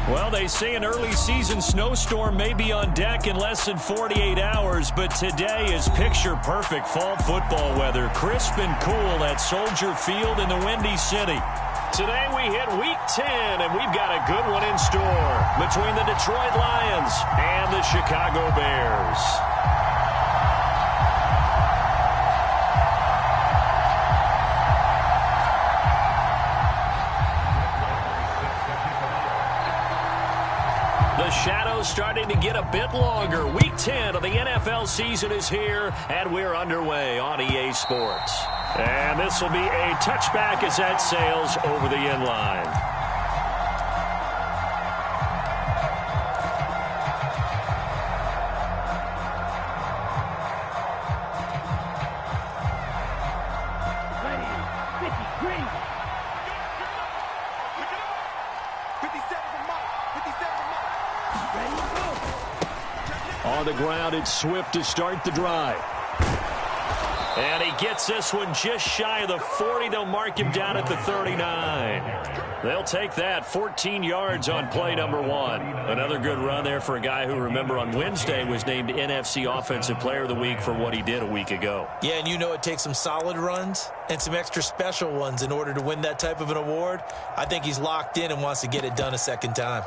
Well, they say an early season snowstorm may be on deck in less than 48 hours, but today is picture-perfect fall football weather. Crisp and cool at Soldier Field in the Windy City. Today we hit Week 10, and we've got a good one in store between the Detroit Lions and the Chicago Bears. The shadow's starting to get a bit longer. Week 10 of the NFL season is here, and we're underway on EA Sports. And this will be a touchback as that sails over the end line. On the ground, it's Swift to start the drive. And he gets this one just shy of the 40. They'll mark him down at the 39. They'll take that. 14 yards on play number 1. Another good run there for a guy who, remember, on Wednesday was named NFC Offensive Player of the Week for what he did a week ago. Yeah, and you know it takes some solid runs and some extra special ones in order to win that type of an award. I think he's locked in and wants to get it done a second time.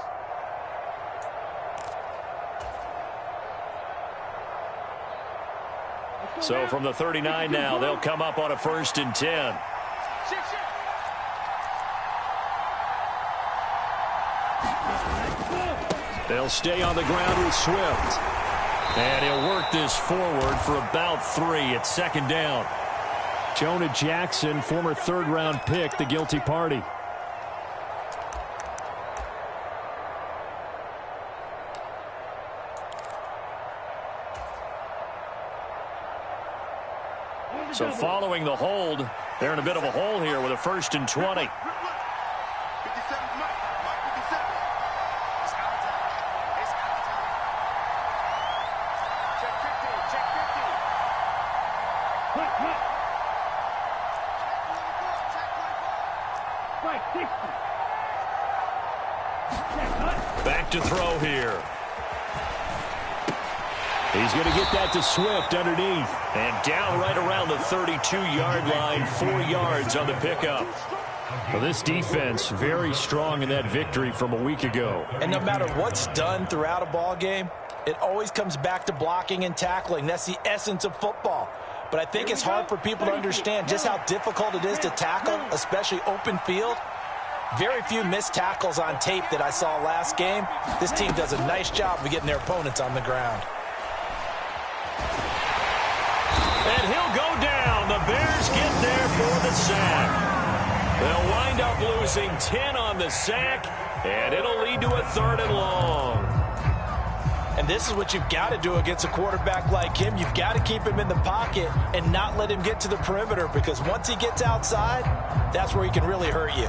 So from the 39 now, they'll come up on a 1st and 10. They'll stay on the ground with Swift. And he'll work this forward for about 3 at 2nd down. Jonah Jackson, former 3rd-round pick, the guilty party. So following the hold, they're in a bit of a hole here with a 1st and 20. Back to throw here. He's going to get that to Swift underneath. And down right around the 32-yard line, 4 yards on the pickup. Well, this defense very strong in that victory from a week ago. And no matter what's done throughout a ball game, it always comes back to blocking and tackling. That's the essence of football. But I think it's hard for people to understand just how difficult it is to tackle, especially open field. Very few missed tackles on tape that I saw last game. This team does a nice job of getting their opponents on the ground. And he'll go down. The Bears get there for the sack. They'll wind up losing 10 on the sack, and it'll lead to a 3rd and long. And this is what you've got to do against a quarterback like him. You've got to keep him in the pocket and not let him get to the perimeter, because once he gets outside, that's where he can really hurt you.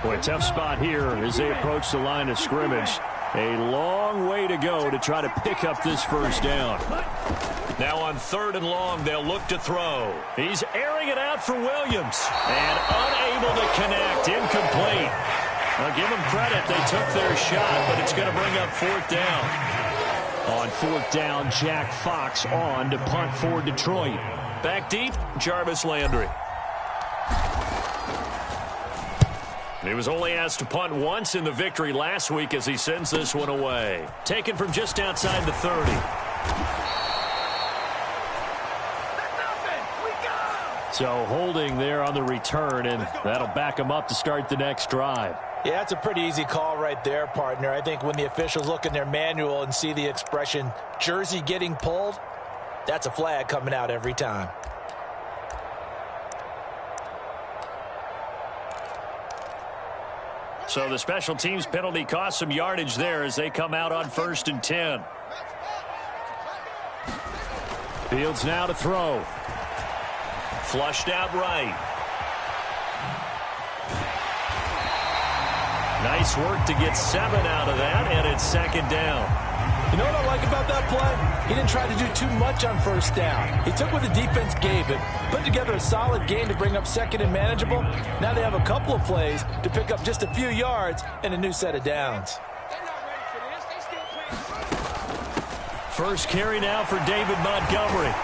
Boy, tough spot here as they approach the line of scrimmage. A long way to go to try to pick up this 1st down. Now on 3rd and long, they'll look to throw. He's airing it out for Williams. And unable to connect. Incomplete. Now give them credit. They took their shot, but it's going to bring up 4th down. On 4th down, Jack Fox on to punt for Detroit. Back deep, Jarvis Landry. He was only asked to punt once in the victory last week as he sends this one away. Taken from just outside the 30. So holding there on the return, and that'll back him up to start the next drive. Yeah, that's a pretty easy call right there, partner. I think when the officials look in their manual and see the expression, jersey getting pulled, that's a flag coming out every time. So the special teams penalty cost some yardage there as they come out on 1st and 10. Fields now to throw. Flushed out right. Nice work to get 7 out of that, and it's second down. You know what I like about that play? He didn't try to do too much on first down. He took what the defense gave him, put together a solid game to bring up second and manageable. Now they have a couple of plays to pick up just a few yards and a new set of downs. First carry now for David Montgomery.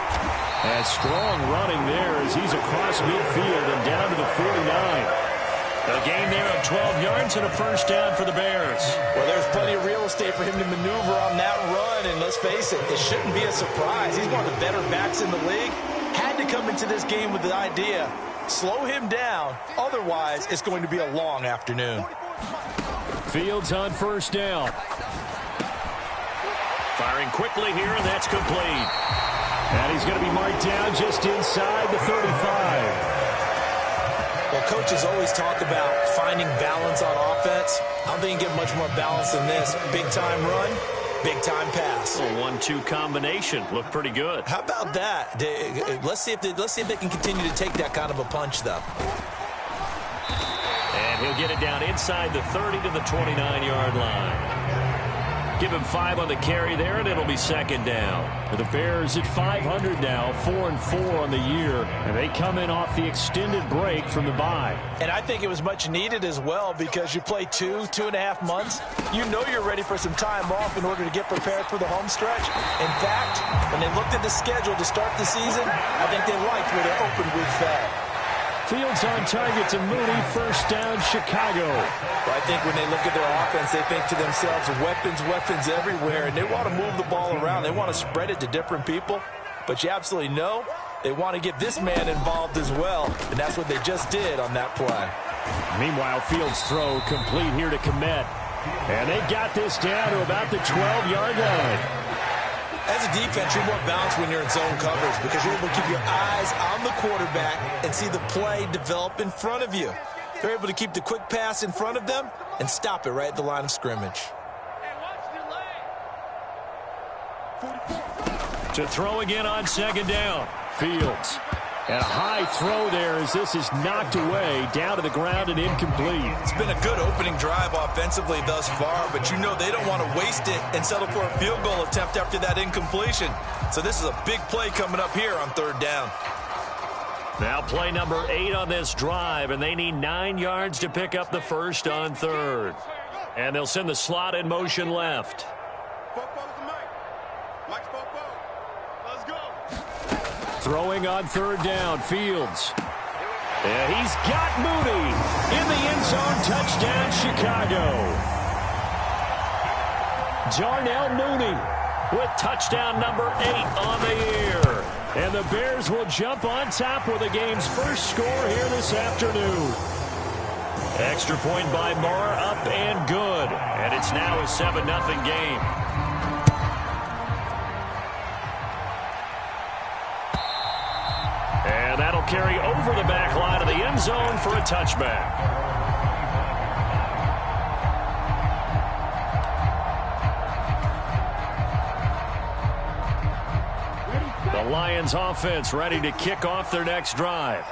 And strong running there as he's across midfield and down to the 49. A gain there of 12 yards and a first down for the Bears. Well, there's plenty of real estate for him to maneuver on that run, and let's face it, it shouldn't be a surprise. He's one of the better backs in the league. Had to come into this game with the idea, slow him down, otherwise it's going to be a long afternoon. Fields on first down. Firing quickly here, and that's complete. And he's going to be marked down just inside the 35. Well, coaches always talk about finding balance on offense. I don't think you can get much more balance than this. Big-time run, big-time pass. A 1-2 combination. Looked pretty good. How about that? Let's see if they can continue to take that kind of a punch, though. And he'll get it down inside the 30 to the 29-yard line. Give him 5 on the carry there, and it'll be second down. The Bears at 500 now, 4-4 on the year, and they come in off the extended break from the bye. And I think it was much needed as well because you play 2.5 months. You know you're ready for some time off in order to get prepared for the home stretch. In fact, when they looked at the schedule to start the season, I think they liked where their open week fell. Fields on target to Mooney, first down, Chicago. Well, I think when they look at their offense, they think to themselves, weapons everywhere, and they want to move the ball around. They want to spread it to different people, but you absolutely know they want to get this man involved as well, and that's what they just did on that play. Meanwhile, Fields' throw complete here to Kmet, and they got this down to about the 12-yard line. As a defense, you're more balanced when you're in zone coverage because you're able to keep your eyes on the quarterback and see the play develop in front of you. They're able to keep the quick pass in front of them and stop it right at the line of scrimmage. To throw again on second down. Fields. And a high throw there as this is knocked away, down to the ground and incomplete. It's been a good opening drive offensively thus far, but you know they don't want to waste it and settle for a field goal attempt after that incompletion. So this is a big play coming up here on third down. Now play number 8 on this drive, and they need 9 yards to pick up the first on third. And they'll send the slot in motion left. Throwing on third down, Fields. And he's got Mooney in the end zone. Touchdown, Chicago. Darnell Mooney with touchdown number 8 on the year. And the Bears will jump on top with the game's first score here this afternoon. Extra point by Marr, up and good. And it's now a 7-0 game. And that'll carry over the back line of the end zone for a touchback. The Lions offense ready to kick off their next drive.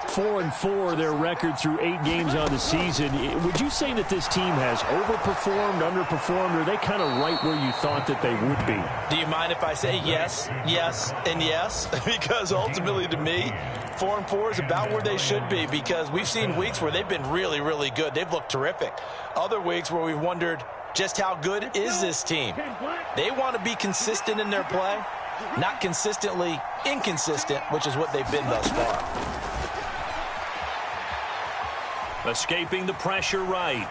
4-4 their record through 8 games on the season. Would you say that this team has overperformed, underperformed, or are they kind of right where you thought that they would be? Do you mind if I say yes, yes, and yes? Because ultimately to me, 4-4 is about where they should be because we've seen weeks where they've been really, really good. They've looked terrific. Other weeks where we've wondered just how good is this team. They want to be consistent in their play, not consistently inconsistent, which is what they've been thus far. Escaping the pressure right.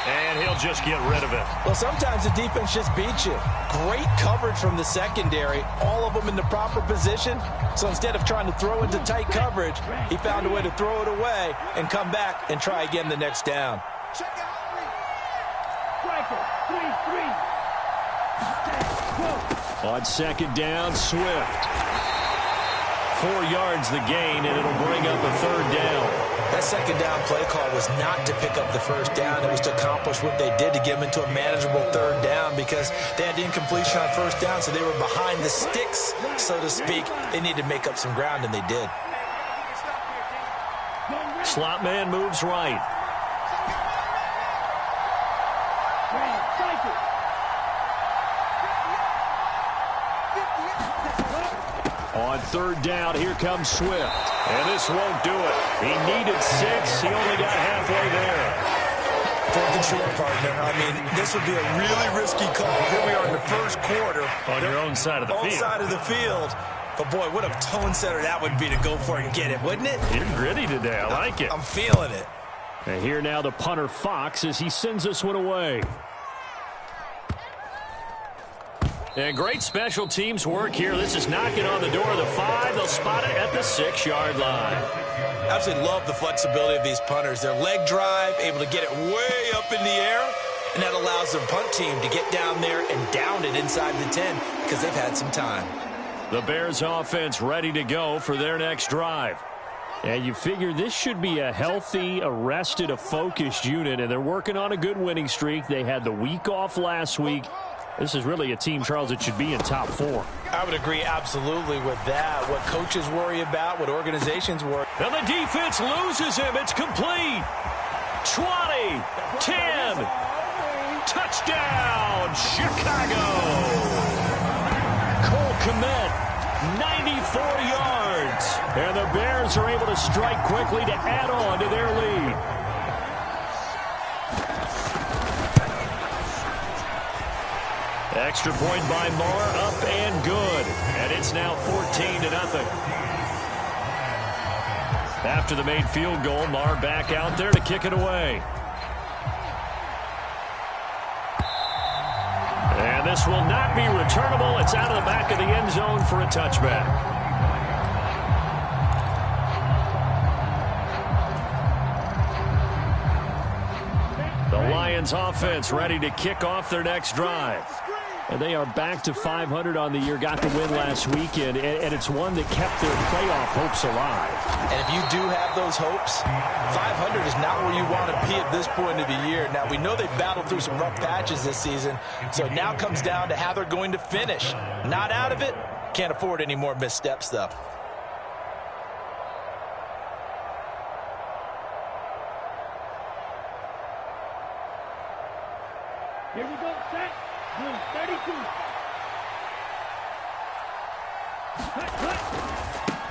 And he'll just get rid of it. Well, sometimes the defense just beats you. Great coverage from the secondary, all of them in the proper position. So instead of trying to throw into tight coverage, he found a way to throw it away and come back and try again the next down. On second down, Swift. 4 yards the gain, and it'll bring up a third down. That second down play call was not to pick up the first down. It was to accomplish what they did to get them into a manageable third down because they had the incompletion on first down, so they were behind the sticks, so to speak. They needed to make up some ground, and they did. Slot man moves right. On third down, here comes Swift. And this won't do it. He needed 6. He only got halfway there. Fourth and short, partner. I mean, this would be a really risky call. Here we are in the first quarter. On your own side of the field. On side of the field. But, boy, what a tone setter that would be to go for it and get it, wouldn't it? You're gritty today. I like it. I'm feeling it. And here now the punter, Fox, as he sends this one away. And great special teams work here. This is knocking on the door of the 5. They'll spot it at the 6-yard line. Absolutely love the flexibility of these punters. Their leg drive, able to get it way up in the air, and that allows their punt team to get down there and down it inside the 10 because they've had some time. The Bears offense ready to go for their next drive. And you figure this should be a healthy, a rested, a focused unit, and they're working on a good winning streak. They had the week off last week. This is really a team, Charles, that should be in top 4. I would agree absolutely with that. What coaches worry about, what organizations worry. And the defense loses him. It's complete. 20, 10, touchdown, Chicago. Cole Kmet, 94 yards. And the Bears are able to strike quickly to add on to their lead. Extra point by Marr, up and good. And it's now 14-0. After the made field goal, Marr back out there to kick it away. And this will not be returnable. It's out of the back of the end zone for a touchback. The Lions offense ready to kick off their next drive. And they are back to 500 on the year, got the win last weekend, and it's one that kept their playoff hopes alive. And if you do have those hopes, 500 is not where you want to be at this point of the year. Now, we know they've battled through some rough patches this season, so it now comes down to how they're going to finish. Not out of it, can't afford any more missteps, though. Here we go, set. 32.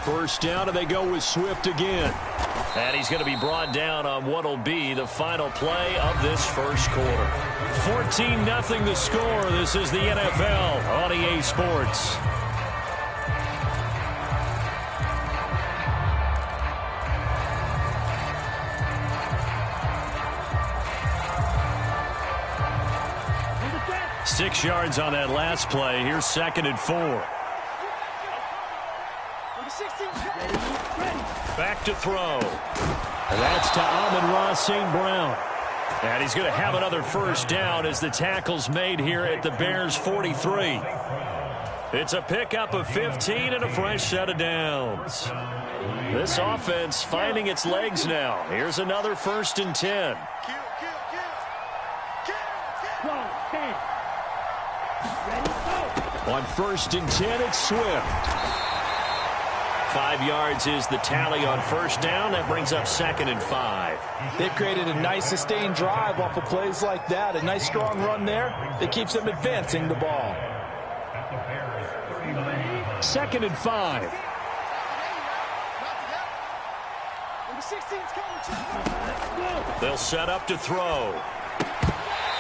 First down, and they go with Swift again. And he's going to be brought down on what will be the final play of this first quarter. 14-0 the score. This is the NFL on EA Sports. Six yards on that last play. Here's 2nd and 4. Back to throw. And that's to Amon-Ra St. Brown. And he's going to have another first down as the tackle's made here at the Bears 43. It's a pickup of 15 and a fresh set of downs. This offense finding its legs now. Here's another 1st and 10. On 1st and 10, it's Swift. 5 yards is the tally on first down. That brings up 2nd and 5. They've created a nice sustained drive off of plays like that. A nice strong run there that keeps them advancing the ball. 2nd and 5. They'll set up to throw.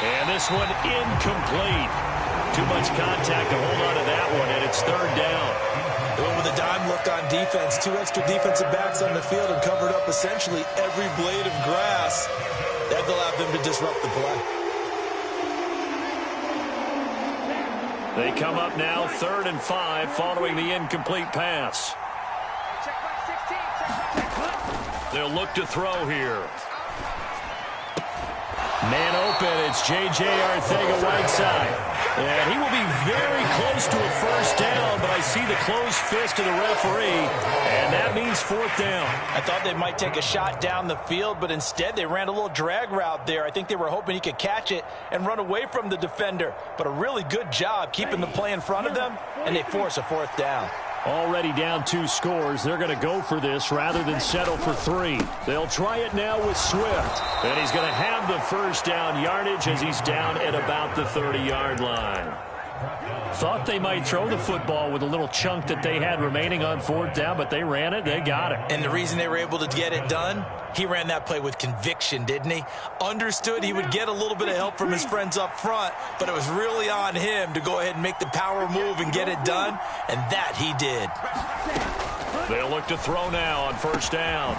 And this one incomplete. Too much contact to hold on to that one, and it's 3rd down. They went with a dime look on defense. 2 extra defensive backs on the field and covered up essentially every blade of grass. That allowed them to disrupt the play. They come up now 3rd and 5 following the incomplete pass. They'll look to throw here. Man open, it's J.J. Arcega-Whiteside. And he will be very close to a first down, but I see the closed fist of the referee, and that means 4th down. I thought they might take a shot down the field, but instead they ran a little drag route there. I think they were hoping he could catch it and run away from the defender, but a really good job keeping the play in front of them, and they force a 4th down. Already down 2 scores. They're going to go for this rather than settle for 3. They'll try it now with Swift. And he's going to have the first down yardage as he's down at about the 30-yard line. Thought they might throw the football with a little chunk that they had remaining on 4th down, but they ran it. They got it. And the reason they were able to get it done, he ran that play with conviction, didn't he? Understood he would get a little bit of help from his friends up front, but it was really on him to go ahead and make the power move and get it done, and that he did. They'll look to throw now on 1st down.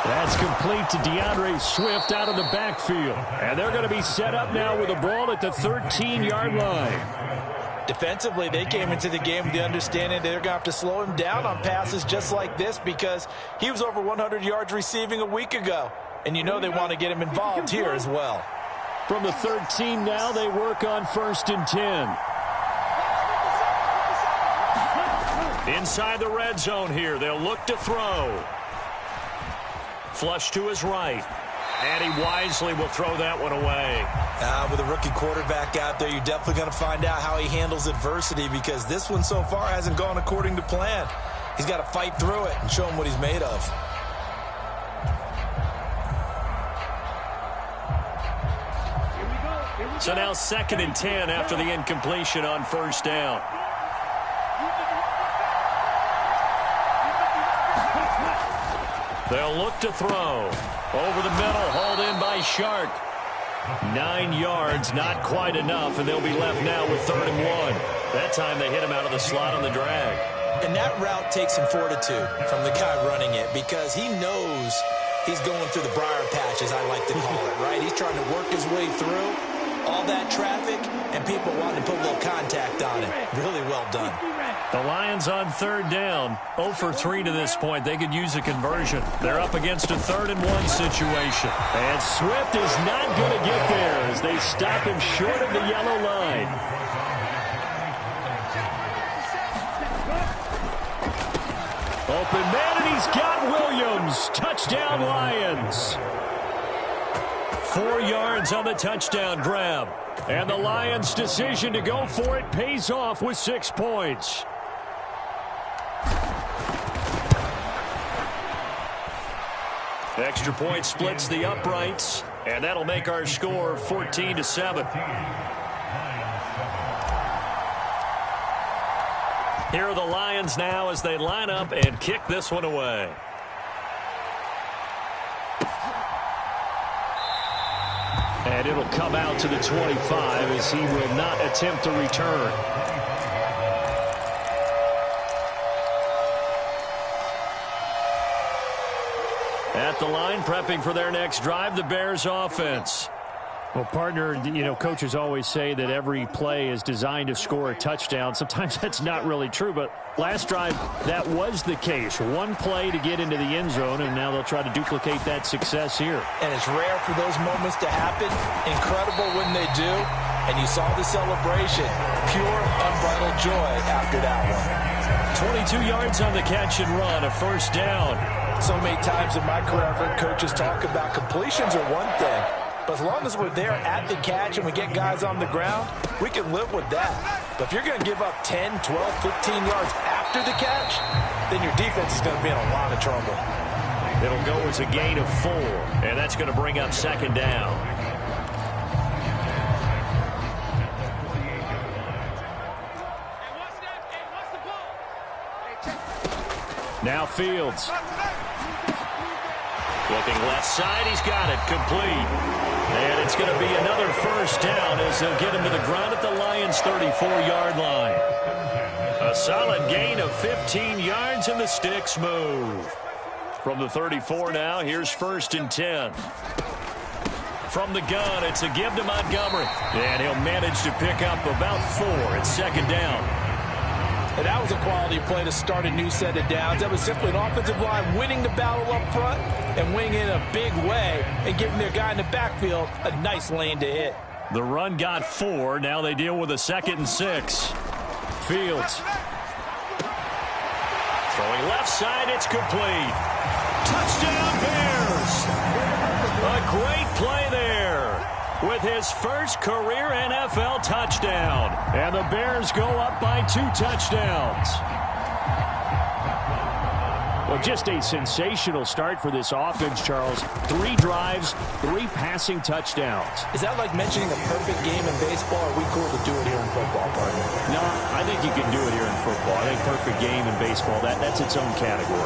That's complete to DeAndre Swift out of the backfield. And they're going to be set up now with a ball at the 13-yard line. Defensively, they came into the game with the understanding they're going to have to slow him down on passes just like this because he was over 100 yards receiving a week ago. And you know they want to get him involved here as well. From the 13 now, they work on 1st and 10. Inside the red zone here, they'll look to throw. Flush to his right. And he wisely will throw that one away. With a rookie quarterback out there, you're definitely going to find out how he handles adversity because this one so far hasn't gone according to plan. He's got to fight through it and show him what he's made of. So now 2nd and 10 after the incompletion on 1st down. They'll look to throw. Over the middle, hauled in by Shark. 9 yards, not quite enough, and they'll be left now with 3rd and 1. That time they hit him out of the slot on the drag. And that route takes some fortitude from the guy running it because he knows he's going through the briar patch, as I like to call it, right? He's trying to work his way through all that traffic and people wanting to put a little contact on him. Really well done. The Lions on 3rd down, 0 for 3 to this point. They could use a conversion. They're up against a 3rd and 1 situation. And Swift is not going to get there as they stop him short of the yellow line. Open man, and he's got Williams. Touchdown, Lions. 4 yards on the touchdown grab. And the Lions' decision to go for it pays off with 6 points. Extra point splits the uprights, and that'll make our score 14-7. Here are the Lions now as they line up and kick this one away. And it'll come out to the 25 as he will not attempt to return. At the line, prepping for their next drive, the Bears offense. Well, partner, you know, coaches always say that every play is designed to score a touchdown. Sometimes that's not really true, but last drive, that was the case. One play to get into the end zone, and now they'll try to duplicate that success here. And it's rare for those moments to happen. Incredible when they do. And you saw the celebration. Pure, unbridled joy after that one. 22 yards on the catch and run, a 1st down. So many times in my career, I've heard coaches talk about completions are one thing. But as long as we're there at the catch and we get guys on the ground, we can live with that. But if you're going to give up 10, 12, 15 yards after the catch, then your defense is going to be in a lot of trouble. It'll go as a gain of 4, and that's going to bring up 2nd down. Now Fields. Looking left side, he's got it, complete. And it's going to be another 1st down as they'll get him to the ground at the Lions' 34-yard line. A solid gain of 15 yards, and the sticks move. From the 34 now, here's 1st and 10. From the gun, it's a give to Montgomery. And he'll manage to pick up about 4 at 2nd down. And that was a quality play to start a new set of downs. That was simply an offensive line winning the battle up front and winning in a big way and giving their guy in the backfield a nice lane to hit. The run got 4. Now they deal with a 2nd and 6. Fields. Throwing left side, it's complete. Touchdown, Bears! A great play there with his first career NFL touchdown. And the Bears go up by 2 touchdowns. Well, just a sensational start for this offense, Charles. 3 drives, 3 passing touchdowns. Is that like mentioning a perfect game in baseball, or are we cool to do it here in football, partner? No, I think you can do it here in football. I think perfect game in baseball, that's its own category.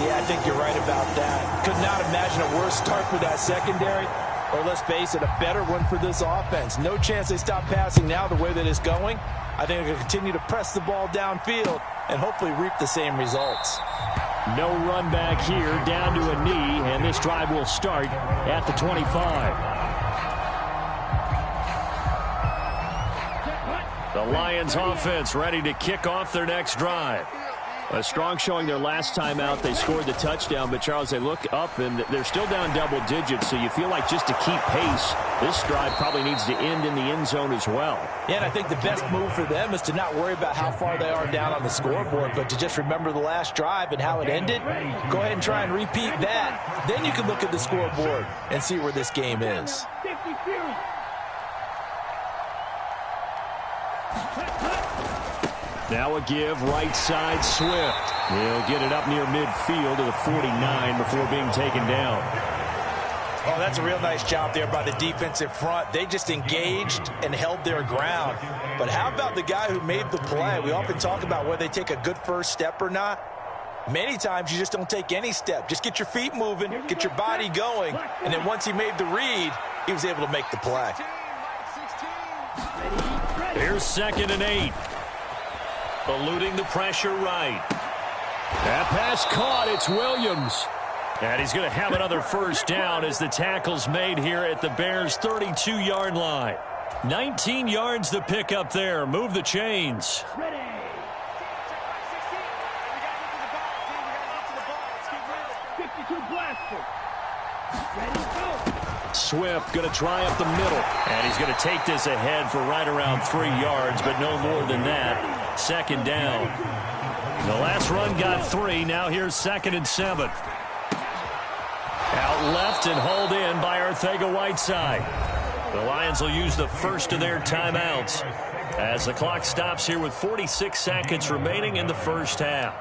Yeah, I think you're right about that. Could not imagine a worse start for that secondary. Or let's face it, a better one for this offense. No chance they stop passing now the way that it's going. I think they're going to continue to press the ball downfield and hopefully reap the same results. No run back here, down to a knee, and this drive will start at the 25. The Lions offense ready to kick off their next drive. A strong showing their last time out. They scored the touchdown, but, Charles, they look up, and they're still down double digits, so you feel like just to keep pace, this drive probably needs to end in the end zone as well. Yeah, and I think the best move for them is to not worry about how far they are down on the scoreboard, but to just remember the last drive and how it ended. Go ahead and try and repeat that. Then you can look at the scoreboard and see where this game is. Now a give, right side, Swift. He'll get it up near midfield to the 49 before being taken down. Oh, that's a real nice job there by the defensive front. They just engaged and held their ground. But how about the guy who made the play? We often talk about whether they take a good first step or not. Many times you just don't take any step. Just get your feet moving, get your body going, and then once he made the read, he was able to make the play. Here's 2nd and 8. Eluding the pressure right. That pass caught. It's Williams. And he's going to have another first down as the tackle's made here at the Bears' 32-yard line. 19 yards to pick up there. Move the chains. Swift going to try up the middle. And he's going to take this ahead for right around 3 yards, but no more than that. 2nd down. The last run got 3. Now here's 2nd and 7. Out left and hauled in by Arcega-Whiteside. The Lions will use the first of their timeouts as the clock stops here with 46 seconds remaining in the first half.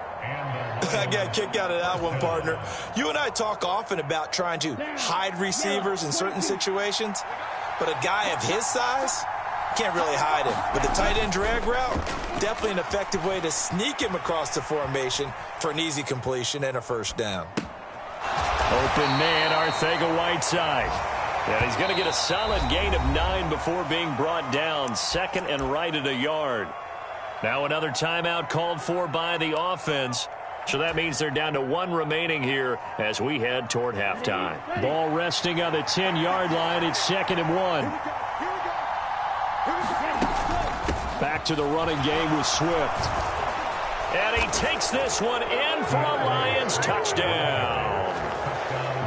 I got a kick out of that one, partner. You and I talk often about trying to hide receivers in certain situations, but a guy of his size can't really hide him. But the tight end drag route, definitely an effective way to sneak him across the formation for an easy completion and a first down. Open man, Arcega-Whiteside. And he's going to get a solid gain of 9 before being brought down. 2nd and right at a yard. Now another timeout called for by the offense. So that means they're down to 1 remaining here as we head toward halftime. Ball resting on the 10-yard line. It's 2nd and 1. Back to the running game with Swift. And he takes this one in for a Lions touchdown.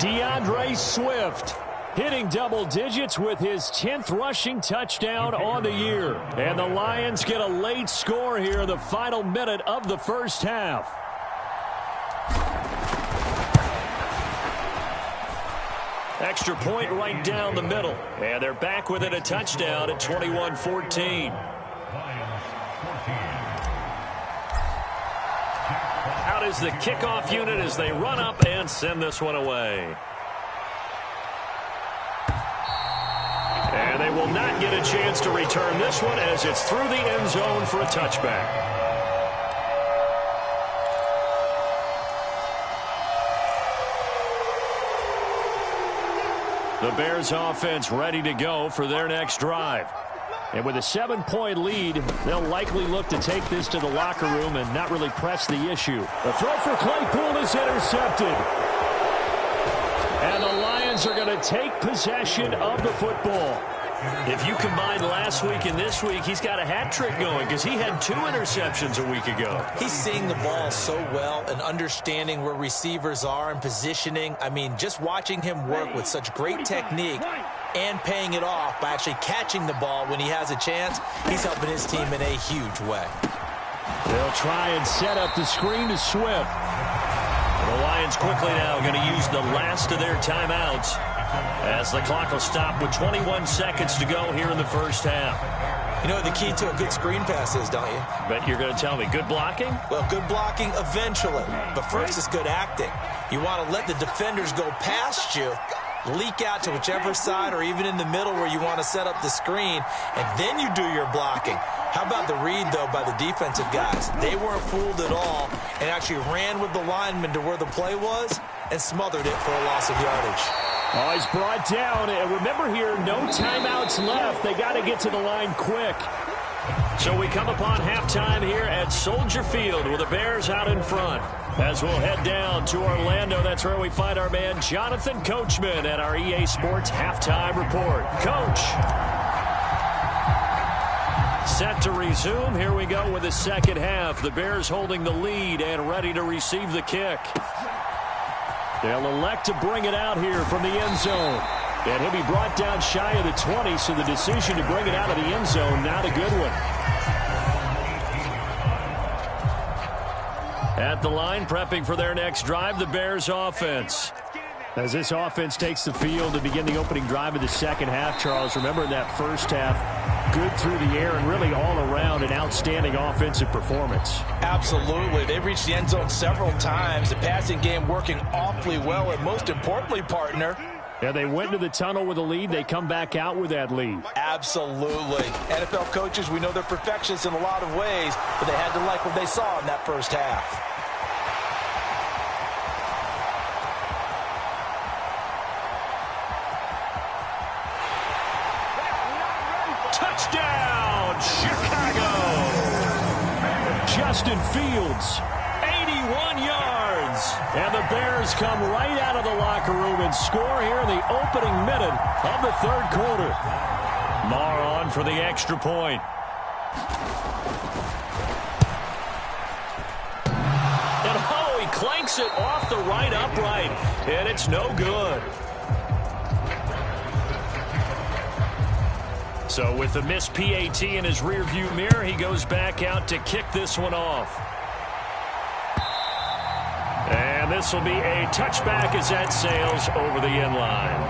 DeAndre Swift hitting double digits with his 10th rushing touchdown on the year. And the Lions get a late score here in the final minute of the first half. Extra point right down the middle. And they're back within a touchdown at 21-14. Out is the kickoff unit as they run up and send this one away. And they will not get a chance to return this one as it's through the end zone for a touchback. The Bears offense ready to go for their next drive. And with a 7-point lead, they'll likely look to take this to the locker room and not really press the issue. The throw for Claypool is intercepted. And the Lions are going to take possession of the football. If you combine last week and this week, he's got a hat trick going because he had 2 interceptions a week ago. He's seeing the ball so well and understanding where receivers are and positioning. I mean, just watching him work with such great technique and paying it off by actually catching the ball when he has a chance, he's helping his team in a huge way. They'll try and set up the screen to Swift. The Lions quickly now going to use the last of their timeouts as the clock will stop with 21 seconds to go here in the first half. You know what the key to a good screen pass is, don't you? But you're going to tell me, good blocking? Well, good blocking eventually. But first, it's good acting. You want to let the defenders go past you, leak out to whichever side or even in the middle where you want to set up the screen, and then you do your blocking. How about the read, though, by the defensive guys? They weren't fooled at all and actually ran with the lineman to where the play was and smothered it for a loss of yardage. Oh, he's brought down. And remember here, no timeouts left. They got to get to the line quick. So we come upon halftime here at Soldier Field with the Bears out in front. As we'll head down to Orlando, that's where we find our man Jonathan Coachman at our EA Sports Halftime Report. Coach. Set to resume. Here we go with the second half. The Bears holding the lead and ready to receive the kick. They'll elect to bring it out here from the end zone. And he'll be brought down shy of the 20, so the decision to bring it out of the end zone, not a good one. At the line, prepping for their next drive, the Bears offense. As this offense takes the field to begin the opening drive of the second half, Charles, remember in that first half, good through the air and really all around an outstanding offensive performance. Absolutely. They've reached the end zone several times. The passing game working awfully well, and most importantly, partner, yeah, they went to the tunnel with a lead. They come back out with that lead. Absolutely. NFL coaches, we know they're perfectionists in a lot of ways, but they had to like what they saw in that first half. Touchdown, Chicago! Justin Fields, 81 yards. and the Bears come right out of the locker room and score here in the opening minute of the third quarter. Marr on for the extra point. And oh, he clanks it off the right upright, and it's no good. So with the missed PAT in his rearview mirror, he goes back out to kick this one off. And this will be a touchback as that sails over the end line.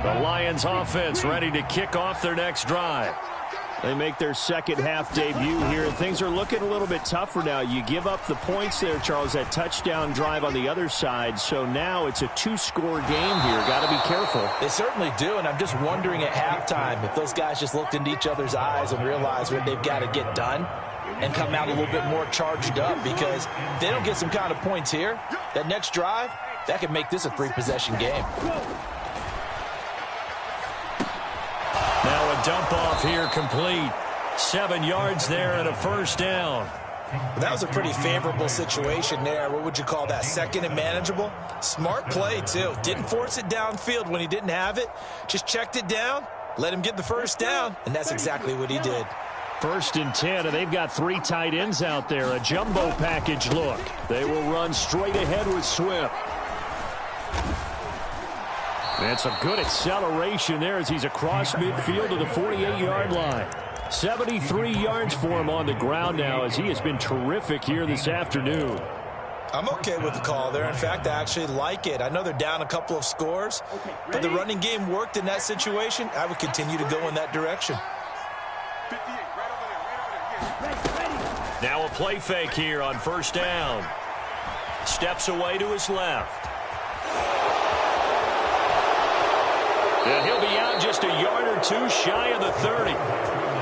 The Lions offense ready to kick off their next drive. They make their second half debut here. Things are looking a little bit tougher now. You give up the points there, Charles, that touchdown drive on the other side. So now it's a two-score game here. Got to be careful. They certainly do, and I'm just wondering at halftime if those guys just looked into each other's eyes and realized what they've got to get done and come out a little bit more charged up, because if they don't get some kind of points here, that next drive, that could make this a three-possession game. Now a dump off here complete. 7 yards there and a first down. Well, that was a pretty favorable situation there. What would you call that? Second and manageable? Smart play, too. Didn't force it downfield when he didn't have it. Just checked it down, let him get the first down, and that's exactly what he did. 1st and 10, and they've got 3 tight ends out there. A jumbo package look. They will run straight ahead with Swift. And some good acceleration there as he's across midfield to the 48-yard line. 73 yards for him on the ground now, as he has been terrific here this afternoon. I'm okay with the call there. In fact, I actually like it. I know they're down a couple of scores, but the running game worked in that situation. I would continue to go in that direction. Now a play fake here on first down. Steps away to his left. And he'll be out just a yard or two shy of the 30.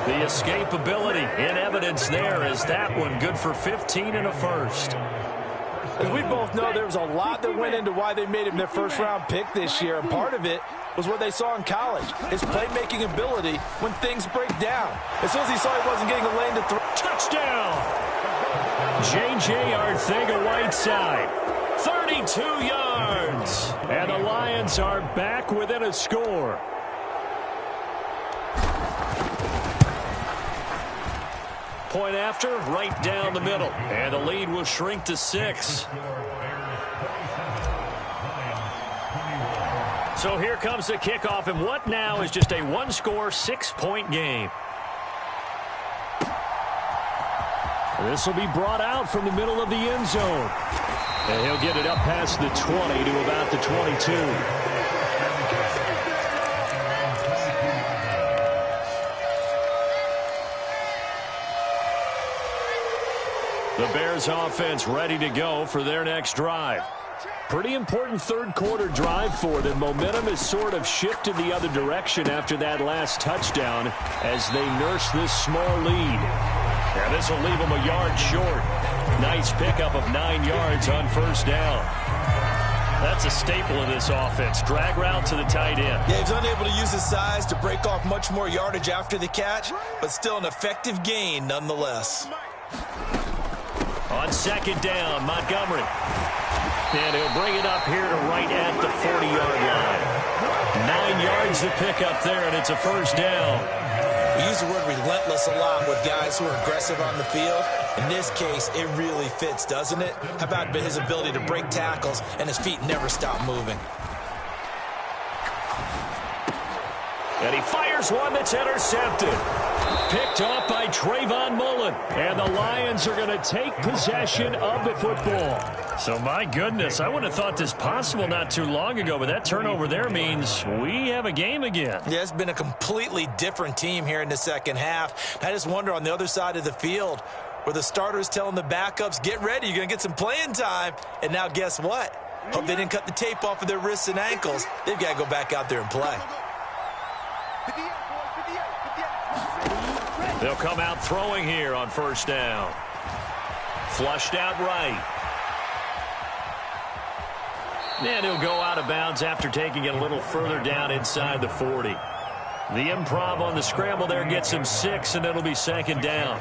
The escapability in evidence there, as that one good for 15 and a first. As we both know, there was a lot that went into why they made him their first-round pick this year, and part of it was what they saw in college, his playmaking ability when things break down. As soon as he saw he wasn't getting a lane to throw. Touchdown! J.J. Arcega-Whiteside. 32 yards. And the Lions are back within a score. Point after, right down the middle. And the lead will shrink to 6. So here comes the kickoff, and what now is just a one-score, 6-point game. This will be brought out from the middle of the end zone. And he'll get it up past the 20 to about the 22. The Bears offense ready to go for their next drive. Pretty important third quarter drive for them. Momentum has sort of shifted the other direction after that last touchdown as they nurse this small lead. And this will leave them a yard short. Nice pickup of 9 yards on first down. That's a staple of this offense. Drag route to the tight end. Yeah, he's unable to use his size to break off much more yardage after the catch, but still an effective gain nonetheless. On second down, Montgomery. And he'll bring it up here to right at the 40-yard line. 9 yards to pick up there, and it's a first down. We use the word relentless a lot with guys who are aggressive on the field. In this case, it really fits, doesn't it? How about his ability to break tackles and his feet never stop moving? And he fires one that's intercepted. Picked off by Trayvon Mullen. And the Lions are going to take possession of the football. So, my goodness, I would have thought this possible not too long ago, but that turnover there means we have a game again. Yeah, it's been a completely different team here in the second half. I just wonder on the other side of the field where the starters telling the backups, get ready, you're going to get some playing time. And now guess what? Hope they didn't cut the tape off of their wrists and ankles. They've got to go back out there and play. They'll come out throwing here on first down. Flushed out right. And he'll go out of bounds after taking it a little further down inside the 40. The improv on the scramble there gets him 6, and it'll be second down.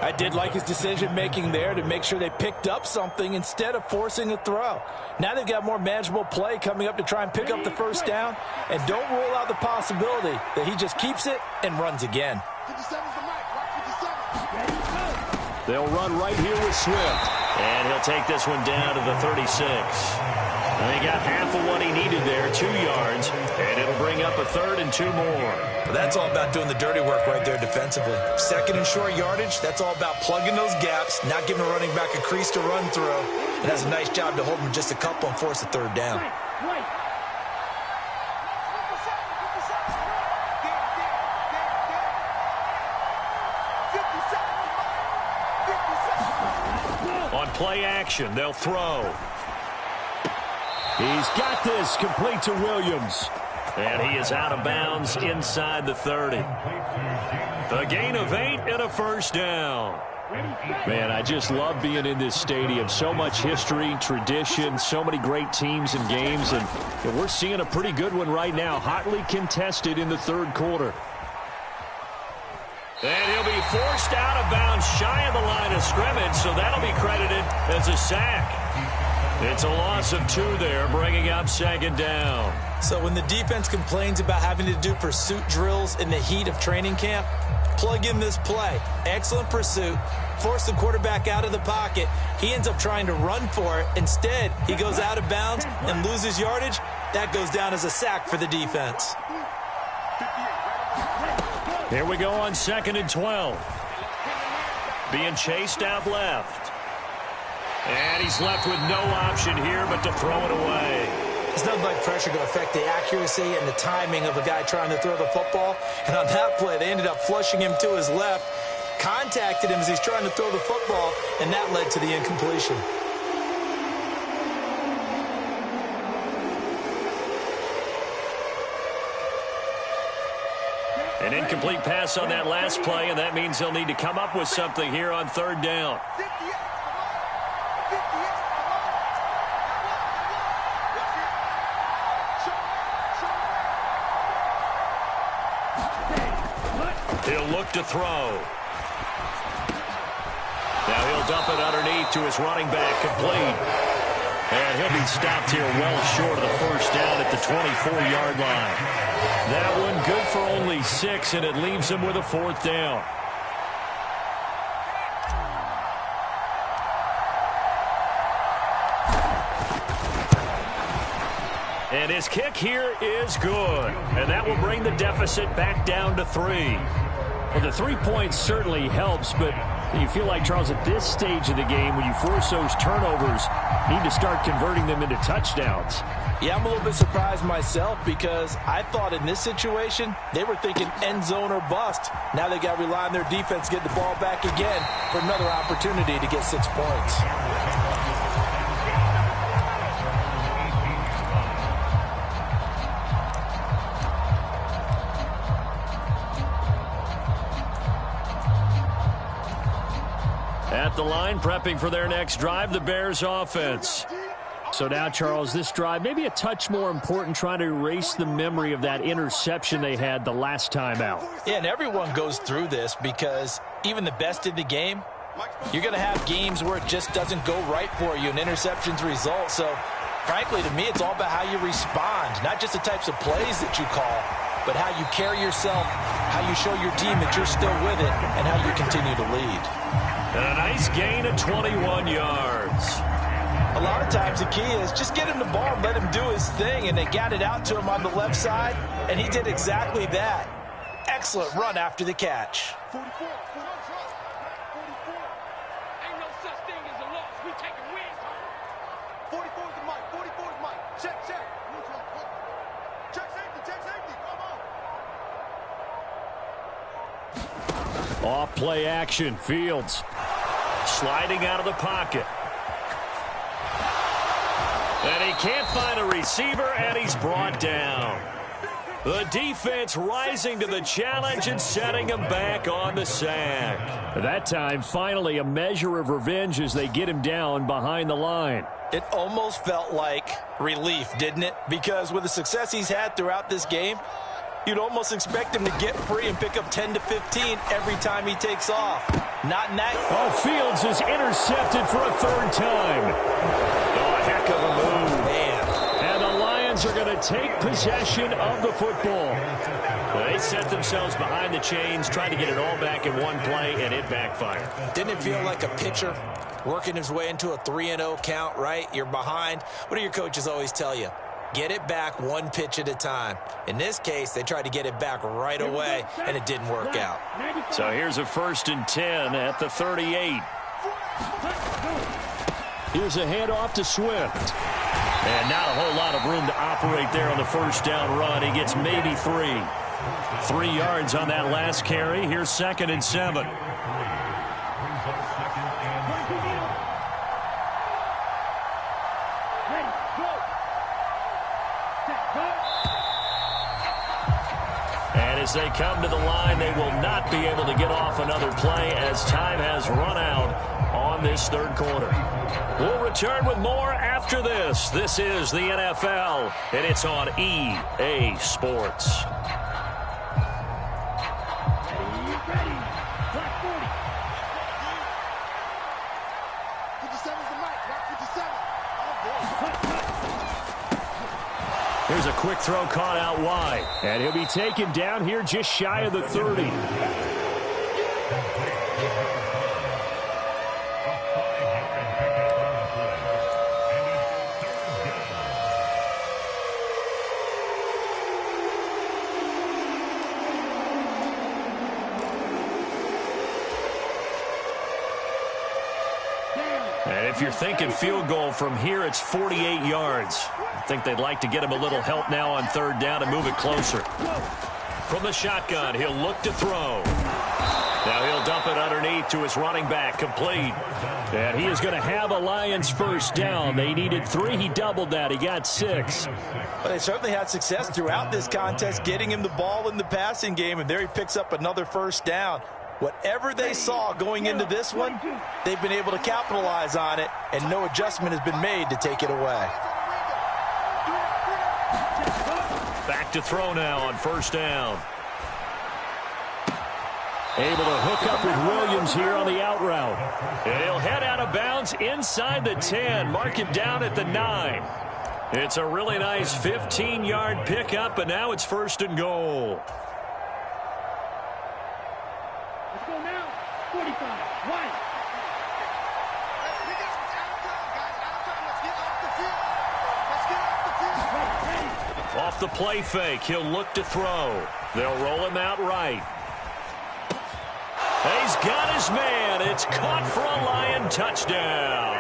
I did like his decision-making there to make sure they picked up something instead of forcing a throw. Now they've got more manageable play coming up to try and pick up the first down, and don't rule out the possibility that he just keeps it and runs again. They'll run right here with Swift. And he'll take this one down to the 36. And he got half of what he needed there, 2 yards, and it'll bring up a 3rd and 2 more. Well, that's all about doing the dirty work right there defensively. Second and short yardage, that's all about plugging those gaps, not giving a running back a crease to run through. And that's a nice job to hold him just a couple and force a 3rd down. On play action, they'll throw. He's got this, complete to Williams. And he is out of bounds inside the 30. A gain of 8 and a first down. Man, I just love being in this stadium. So much history, tradition, so many great teams and games. And we're seeing a pretty good one right now, hotly contested in the third quarter. And he'll be forced out of bounds shy of the line of scrimmage, so that'll be credited as a sack. It's a loss of 2 there, bringing up second down. So when the defense complains about having to do pursuit drills in the heat of training camp, plug in this play. Excellent pursuit. Force the quarterback out of the pocket. He ends up trying to run for it. Instead, he goes out of bounds and loses yardage. That goes down as a sack for the defense. Here we go on 2nd and 12. Being chased out left. And he's left with no option here but to throw it away. It's nothing like pressure to affect the accuracy and the timing of a guy trying to throw the football. And on that play, they ended up flushing him to his left, contacted him as he's trying to throw the football, and that led to the incompletion. An incomplete pass on that last play, and that means they'll need to come up with something here on 3rd down. He'll look to throw. Now he'll dump it underneath to his running back, complete. And he'll be stopped here well short of the first down at the 24-yard line. That one good for only 6, and it leaves him with a 4th down. And his kick here is good. And that will bring the deficit back down to 3. Well, the 3 points certainly helps, but You feel like, Charles, at this stage of the game, when you force those turnovers, you need to start converting them into touchdowns. Yeah, I'm a little bit surprised myself because I thought in this situation they were thinking end zone or bust. Now they got to rely on their defense, get the ball back again for another opportunity to get 6 points. At the line, prepping for their next drive, the Bears offense. So now, Charles, this drive maybe a touch more important, trying to erase the memory of that interception they had the last time out. Yeah, and everyone goes through this because even the best in the game, you're going to have games where it just doesn't go right for you and interceptions result. So, frankly, to me, it's all about how you respond, not just the types of plays that you call, but how you carry yourself, how you show your team that you're still with it, and how you continue to lead. And a nice gain of 21 yards. A lot of times the key is just get him the ball and let him do his thing, and they got it out to him on the left side, and he did exactly that. Excellent run after the catch. 44. Ain't no such thing as a loss. We take a win. 44 is the mic. 44 is mic. Check. Check safety. Come on. Off play action. Fields sliding out of the pocket. And he can't find a receiver, and he's brought down. The defense rising to the challenge and setting him back on the sack. That time, finally, a measure of revenge as they get him down behind the line. It almost felt like relief, didn't it? Because with the success he's had throughout this game, you'd almost expect him to get free and pick up 10 to 15 every time he takes off. Not in that. Oh, Fields is intercepted for a third time. Oh, a heck of a move. Man. And the Lions are going to take possession of the football. Well, they set themselves behind the chains, trying to get it all back in one play, and it backfired. Didn't it feel like a pitcher working his way into a 3-0 count, right? You're behind. What do your coaches always tell you? Get it back one pitch at a time. In this case, they tried to get it back right away, and it didn't work out. So here's a 1st and 10 at the 38. Here's a handoff to Swift. And not a whole lot of room to operate there on the first down run. He gets maybe 3. 3 yards on that last carry. Here's 2nd and 7. And as they come to the line, they will not be able to get off another play as time has run out on this third quarter. We'll return with more after this. This is the NFL, and it's on EA Sports. Ready. Black 40. 57's the mic. Black 57. Here's a quick throw caught out wide. And he'll be taken down here just shy of the 30. And if you're thinking field goal from here, it's 48 yards. I think they'd like to get him a little help now on third down and move it closer. From the shotgun, he'll look to throw. Now he'll dump it underneath to his running back, complete. And he is going to have a Lions first down. They needed 3. He doubled that. He got 6. Well, they certainly had success throughout this contest, getting him the ball in the passing game, and there he picks up another first down. Whatever they saw going into this one, they've been able to capitalize on it, and no adjustment has been made to take it away. Back to throw now on first down. Able to hook up with Williams here on the out route. And he'll head out of bounds inside the 10. Mark him down at the 9. It's a really nice 15-yard pickup, and now it's 1st and goal. Let's go now. 45. White. Off the play fake, he'll look to throw. They'll roll him out right. He's got his man. It's caught for a Lion touchdown.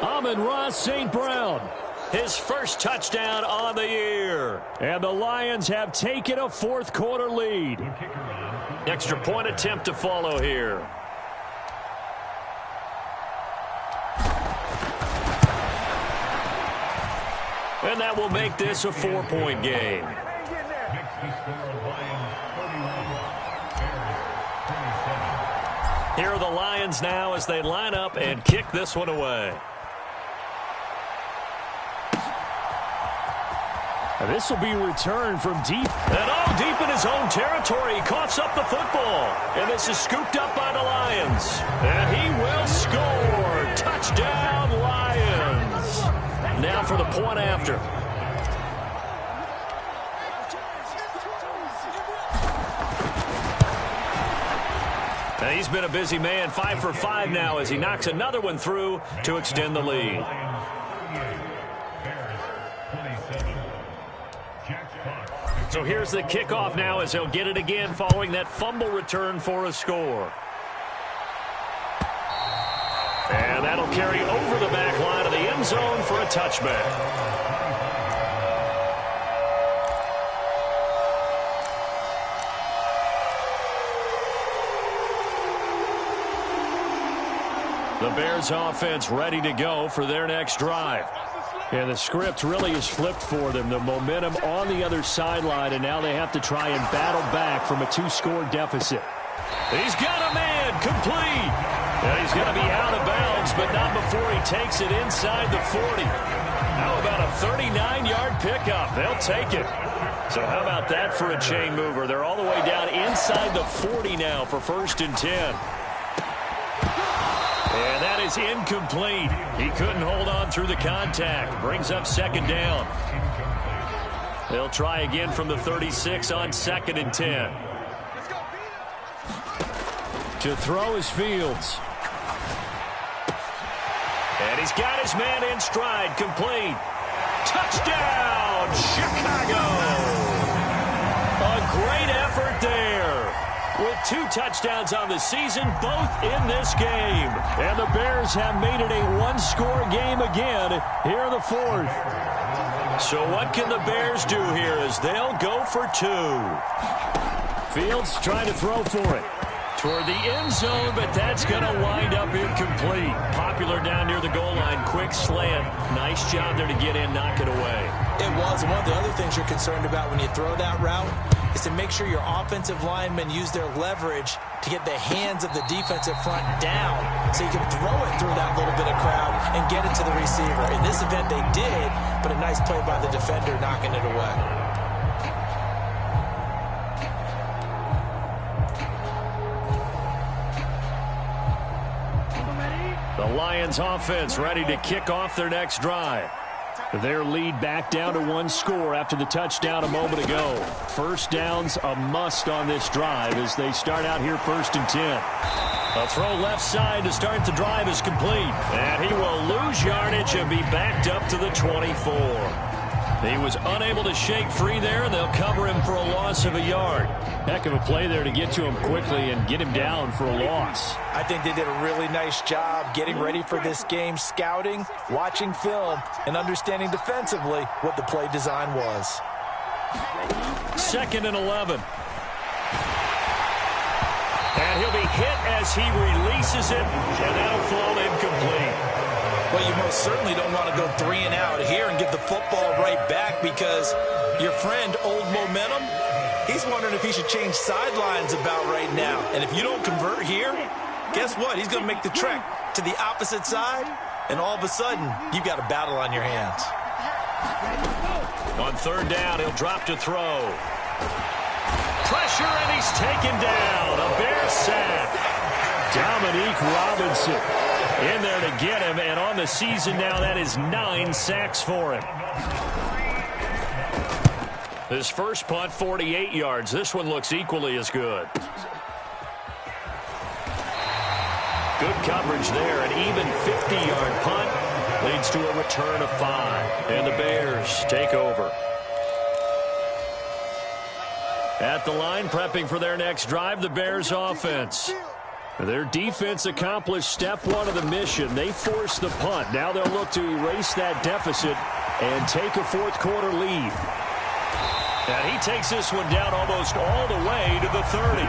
Amon-Ra St. Brown. His first touchdown on the year. And the Lions have taken a fourth-quarter lead. Extra point attempt to follow here. And that will make this a 4-point game. Here are the Lions now as they line up and kick this one away. This will be returned from deep. And deep in his own territory. He coughs up the football. And this is scooped up by the Lions. And he will score. Touchdown, Lions. Now for the point after. And he's been a busy man. 5 for 5 now as he knocks another one through to extend the lead. So here's the kickoff now as he'll get it again following that fumble return for a score. And that'll carry over the back line of the end zone for a touchback. The Bears offense ready to go for their next drive. And the script really is flipped for them. The momentum on the other sideline, and now they have to try and battle back from a 2-score deficit. He's got a man, complete. And he's going to be out of bounds, but not before he takes it inside the 40. How about a 39-yard pickup? They'll take it. So how about that for a chain mover? They're all the way down inside the 40 now for 1st and 10. And that is incomplete. He couldn't hold on through the contact. Brings up 2nd down. They'll try again from the 36 on 2nd and 10. To throw is Fields. And he's got his man in stride. Complete. Touchdown, Chicago. A great effort there. With 2 touchdowns on the season, both in this game. And the Bears have made it a 1-score game again here in the 4th. So what can the Bears do here as they'll go for 2? Fields trying to throw for it. Toward the end zone, but that's going to wind up incomplete. Popular down near the goal line. Quick slant. Nice job there to get in, knock it away. It was. One of the other things you're concerned about when you throw that route is to make sure your offensive linemen use their leverage to get the hands of the defensive front down so you can throw it through that little bit of crowd and get it to the receiver. In this event, they did, but a nice play by the defender knocking it away. The Lions offense ready to kick off their next drive. Their lead back down to 1 score after the touchdown a moment ago. 1st down's a must on this drive as they start out here 1st and 10. A throw left side to start the drive is complete. And he will lose yardage and be backed up to the 24. He was unable to shake free there, and they'll cover him for a loss of a yard. Heck of a play there to get to him quickly and get him down for a loss. I think they did a really nice job getting ready for this game, scouting, watching film, and understanding defensively what the play design was. 2nd and 11. And he'll be hit as he releases it, and that'll fall incomplete. Well, you most certainly don't want to go 3 and out here and give the football right back because your friend, Old Momentum, he's wondering if he should change sidelines about right now. And if you don't convert here, guess what? He's going to make the trek to the opposite side, and all of a sudden, you've got a battle on your hands. On 3rd down, he'll drop to throw. Pressure, and he's taken down. A Bear sack. Dominique Robinson in there to get him, and on the season now, that is 9 sacks for him. His first punt, 48 yards. This one looks equally as good. Good coverage there. An even 50-yard punt leads to a return of 5. And the Bears take over. At the line, prepping for their next drive, the Bears offense. Their defense accomplished step one of the mission. They forced the punt. Now they'll look to erase that deficit and take a fourth quarter lead. And he takes this one down almost all the way to the 30.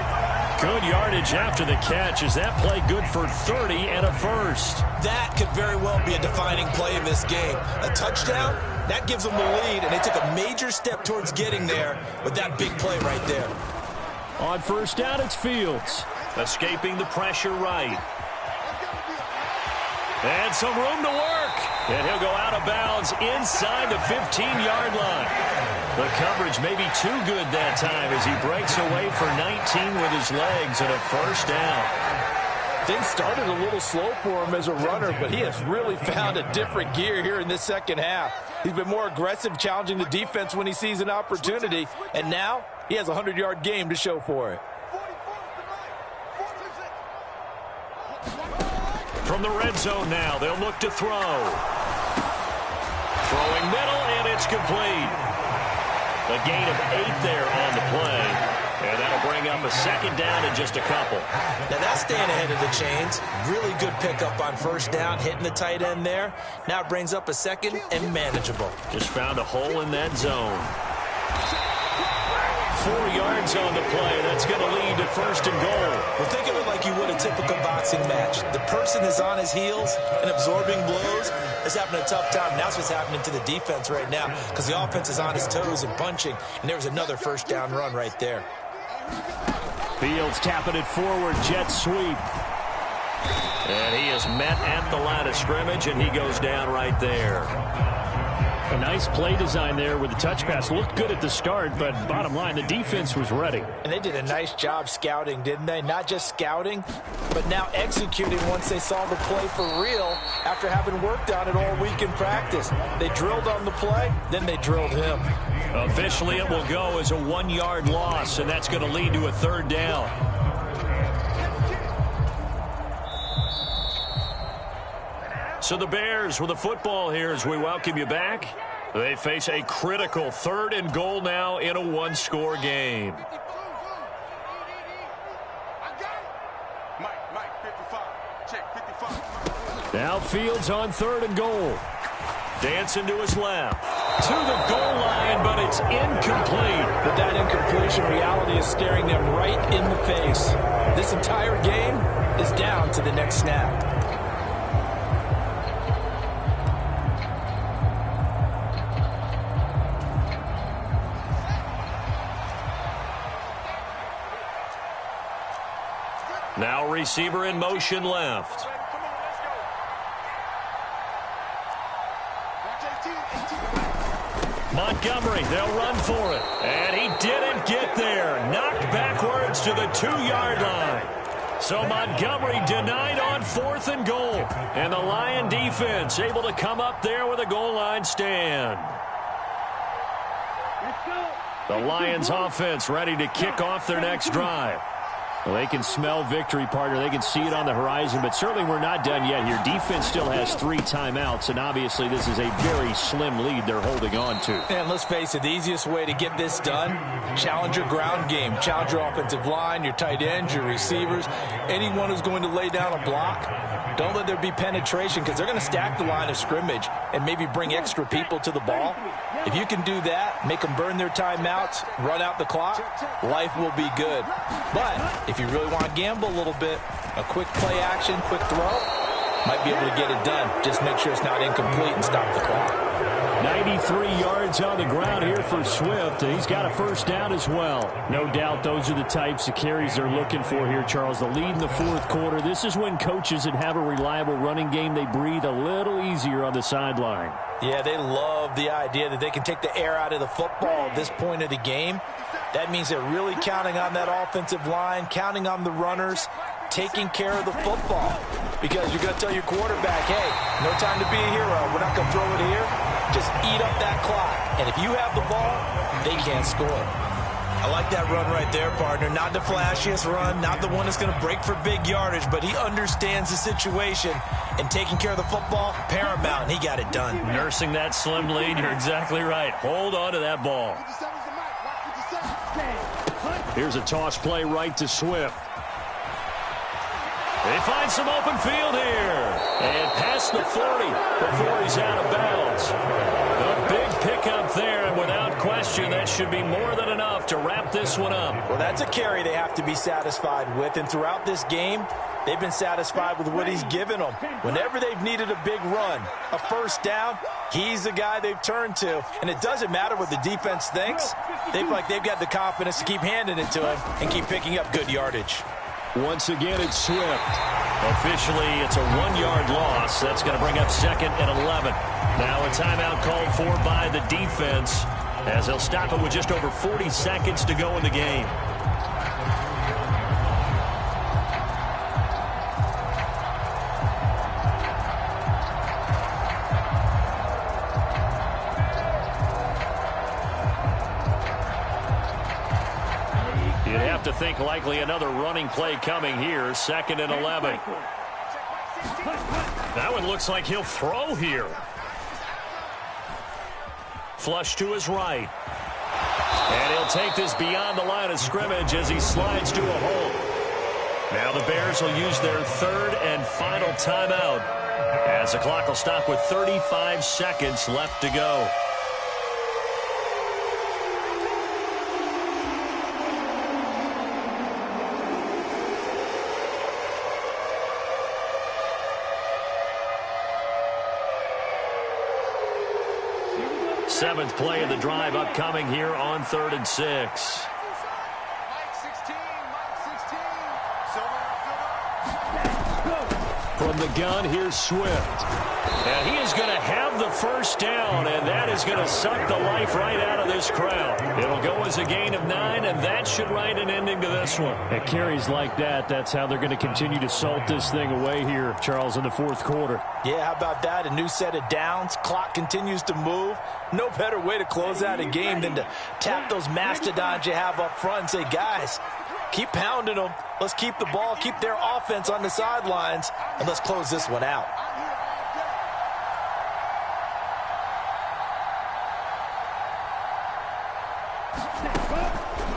Good yardage after the catch. Is that play good for 30 and a first? That could very well be a defining play in this game. A touchdown, that gives them the lead, and they took a major step towards getting there with that big play right there. On first down, it's Fields. Escaping the pressure right. And some room to work. And he'll go out of bounds inside the 15-yard line. The coverage may be too good that time as he breaks away for 19 with his legs and a first down. Things started a little slow for him as a runner, but he has really found a different gear here in this second half. He's been more aggressive, challenging the defense when he sees an opportunity, and now he has a 100-yard game to show for it. From the red zone now, they'll look to throw. Throwing middle, and it's complete. A gain of 8 there on the play. And that'll bring up a second down in just a couple. Now that's staying ahead of the chains. Really good pickup on first down, hitting the tight end there. Now it brings up a second and manageable. Just found a hole in that zone. 4 yards on the play. That's going to lead to first and goal. Well, think of it like you would a typical boxing match. The person is on his heels and absorbing blows is having a tough time. That's what's happening to the defense right now because the offense is on his toes and punching, and there's another first down run right there. Fields tapping it forward, jet sweep. And he is met at the line of scrimmage, and he goes down right there. A nice play design there with the touch pass. Looked good at the start, but bottom line, the defense was ready. And they did a nice job scouting, didn't they? Not just scouting, but now executing once they saw the play for real after having worked on it all week in practice. They drilled on the play, then they drilled him. Officially, it will go as a 1-yard loss, and that's going to lead to a third down. So the Bears with the football here as we welcome you back. They face a critical third and goal now in a one-score game. Now Fields on third and goal. Dancing to his left. To the goal line, but it's incomplete. But that incompletion reality is staring them right in the face. This entire game is down to the next snap. Now receiver in motion left. Montgomery, they'll run for it. And he didn't get there. Knocked backwards to the 2-yard line. So Montgomery denied on fourth and goal. And the Lion defense able to come up there with a goal line stand. The Lions offense ready to kick off their next drive. Well, they can smell victory, partner. They can see it on the horizon, but certainly we're not done yet here. Defense still has 3 timeouts, and obviously this is a very slim lead they're holding on to. And let's face it, the easiest way to get this done, challenge your ground game. Challenge your offensive line, your tight ends, your receivers, anyone who's going to lay down a block. Don't let there be penetration because they're going to stack the line of scrimmage and maybe bring extra people to the ball. If you can do that, make them burn their timeouts, run out the clock, life will be good. But if you really want to gamble a little bit, a quick play action, quick throw, might be able to get it done. Just make sure it's not incomplete and stop the clock. 93 yards on the ground here for Swift, and he's got a first down as well. No doubt those are the types of carries they're looking for here, Charles. The lead in the fourth quarter. This is when coaches that have a reliable running game, they breathe a little easier on the sideline. Yeah, they love the idea that they can take the air out of the football at this point of the game. That means they're really counting on that offensive line, counting on the runners, taking care of the football. Because you're going to tell your quarterback, hey, no time to be a hero. We're not going to throw it here. Just eat up that clock. And if you have the ball, they can't score. I like that run right there, partner. Not the flashiest run, not the one that's going to break for big yardage, but he understands the situation, and taking care of the football, paramount, and he got it done. Nursing that slim lead, you're exactly right. Hold on to that ball. Here's a toss play right to Swift. They find some open field here. And past the 40 before he's out of bounds. A big pickup there, and without question, that should be more than enough to wrap this one up. Well, that's a carry they have to be satisfied with, and throughout this game, they've been satisfied with what he's given them. Whenever they've needed a big run, a first down, he's the guy they've turned to. And it doesn't matter what the defense thinks. They feel like they've got the confidence to keep handing it to him and keep picking up good yardage. Once again, it's Swift. Officially, it's a 1-yard loss. That's going to bring up 2nd and 11. Now a timeout called for by the defense as they'll stop it with just over 40 seconds to go in the game. You'd have to think likely another running play coming here. 2nd and 11. That one looks like he'll throw here. Flush to his right. And he'll take this beyond the line of scrimmage as he slides to a hole. Now the Bears will use their 3rd and final timeout as the clock will stop with 35 seconds left to go. Seventh play of the drive upcoming here on 3rd and 6. Mike 16, Mike 16. From the gun, here's Swift. And he is going to have the first down, and that is going to suck the life right out of this crowd. It'll go as a gain of 9, and that should write an ending to this one. At carries like that, that's how they're going to continue to salt this thing away here, Charles, in the 4th quarter. Yeah, how about that? A new set of downs. Clock continues to move. No better way to close out a game than to tap those mastodons you have up front and say, guys, keep pounding them. Let's keep the ball, keep their offense on the sidelines, and let's close this one out.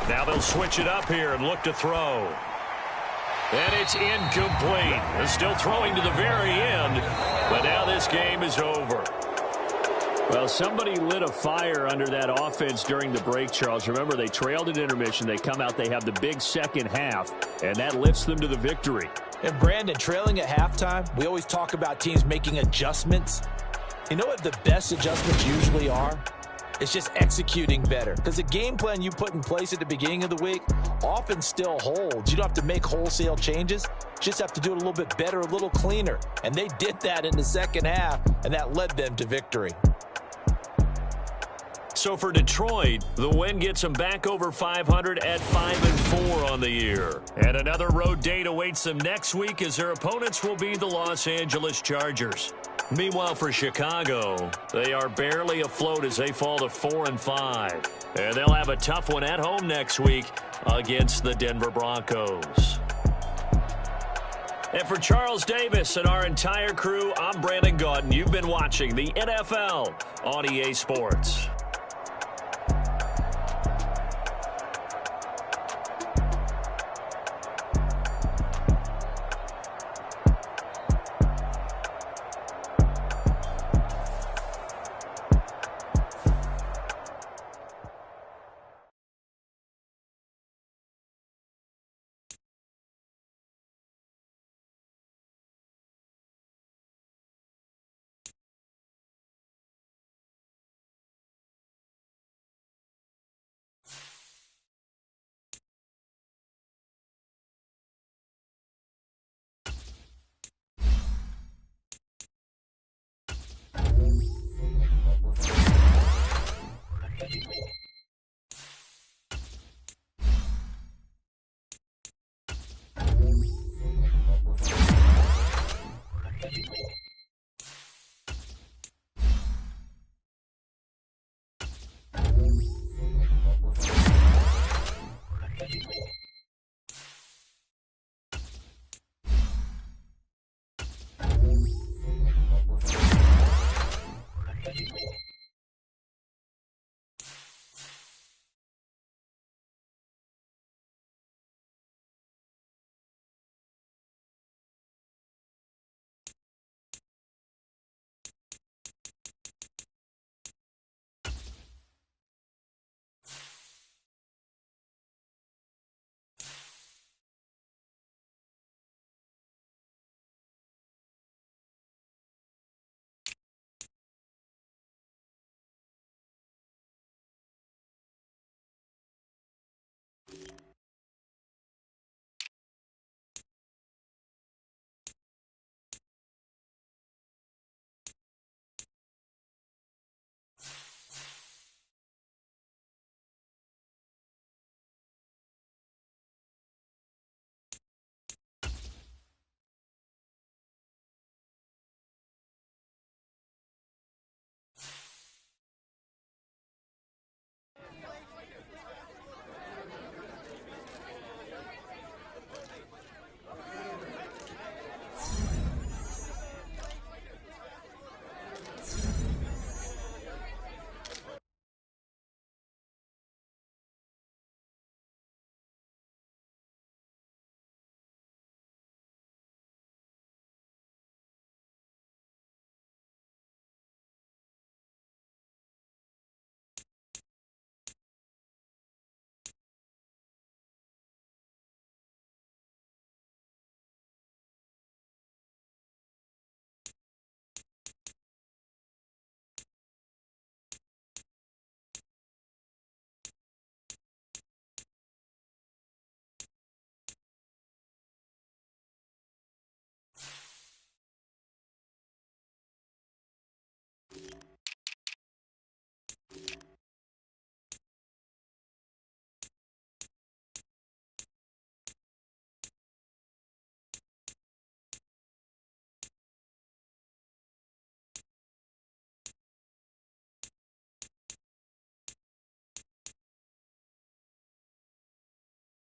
Now they'll switch it up here and look to throw. And it's incomplete. They're still throwing to the very end, but now this game is over. Well, somebody lit a fire under that offense during the break, Charles. Remember, they trailed at intermission. They come out, they have the big second half, and that lifts them to the victory. And, Brandon, trailing at halftime, we always talk about teams making adjustments. You know what the best adjustments usually are? It's just executing better. Because the game plan you put in place at the beginning of the week often still holds. You don't have to make wholesale changes. You just have to do it a little bit better, a little cleaner. And they did that in the second half, and that led them to victory. So for Detroit, the win gets them back over 500 at 5-4 on the year. And another road date awaits them next week as their opponents will be the Los Angeles Chargers. Meanwhile, for Chicago, they are barely afloat as they fall to 4-5. And they'll have a tough one at home next week against the Denver Broncos. And for Charles Davis and our entire crew, I'm Brandon Gaudin. You've been watching the NFL on EA Sports.